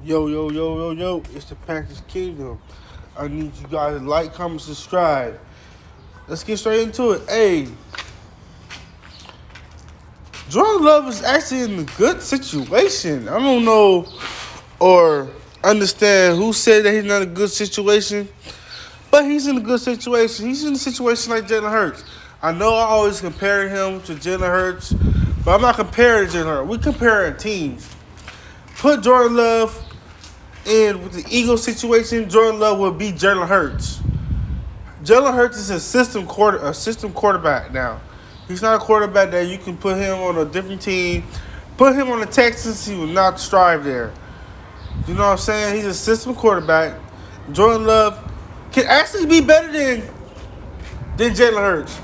Yo, it's the Panthers Kingdom. I need you guys to like, comment, subscribe. Let's get straight into it. Hey, Jordan Love is actually in a good situation. I don't know or understand who said that he's not in a good situation, but he's in a good situation. He's in a situation like Jalen Hurts. I know I always compare him to Jalen Hurts, but I'm not comparing Jalen Hurts. We're comparing teams. Put Jordan Love in with the Eagles situation, Jordan Love will beat Jalen Hurts. Jalen Hurts is a system quarterback now. He's not a quarterback that you can put him on a different team. Put him on the Texans, he will not strive there. You know what I'm saying? He's a system quarterback. Jordan Love can actually be better than Jalen Hurts.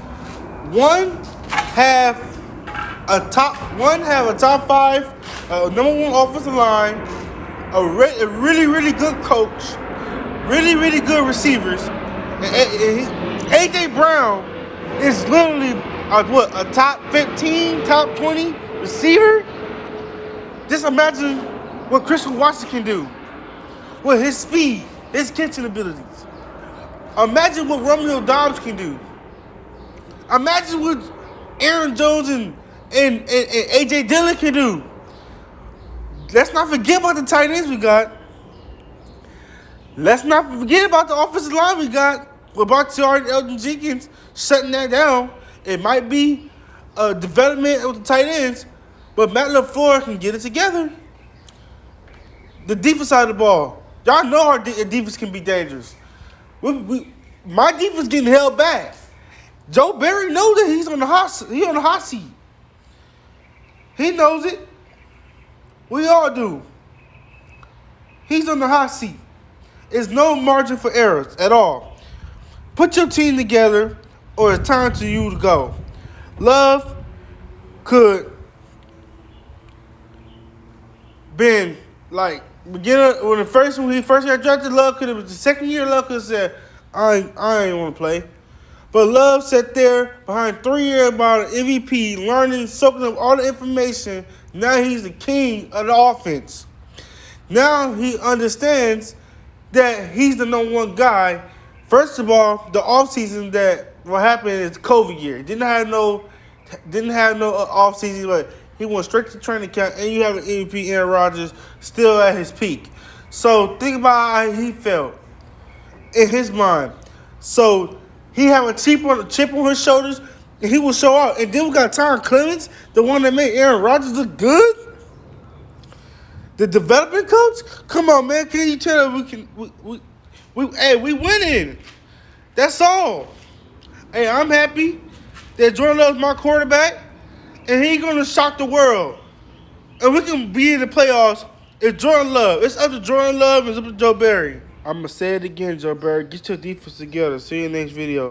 One have a top five, number one offensive line, a really good coach, really good receivers. And A.J. Brown is literally a top 15, top 20 receiver. Just imagine what Christian Watson can do with his speed, his catching abilities. Imagine what Romeo Dobbs can do. Imagine what Aaron Jones and A.J. Dillon can do. Let's not forget about the tight ends we got. Let's not forget about the offensive line we got. With Bakhtiari and Elton Jenkins shutting that down. It might be a development with the tight ends, but Matt LaFleur can get it together. The defense side of the ball. Y'all know our defense can be dangerous. My defense getting held back. Joe Barry knows that he's on the hot seat. He knows it. We all do. He's on the hot seat. There's no margin for errors at all. Put your team together, or it's time for you to go. Love could been like when he first got drafted. Love could have been the second year. Love could have said, I ain't want to play. But Love sat there behind 3 years about an MVP, learning, soaking up all the information. Now he's the king of the offense. Now he understands that he's the number one guy. First of all, the offseason that what happened is COVID year. Didn't have no offseason, but he went straight to training camp, and you have an MVP, Aaron Rodgers, still at his peak. So think about how he felt in his mind. So he have a chip on his shoulders, and he will show out. And then we got Tom Clements, the one that made Aaron Rodgers look good. The development coach? Come on, man. Can you tell we winning? That's all. Hey, I'm happy that Jordan Love's my quarterback, and he's going to shock the world. And we can be in the playoffs if Jordan Love. It's up to Jordan Love and it's up to Joe Barry. I'm going to say it again, Joe Barry. Get your defense together. See you in the next video.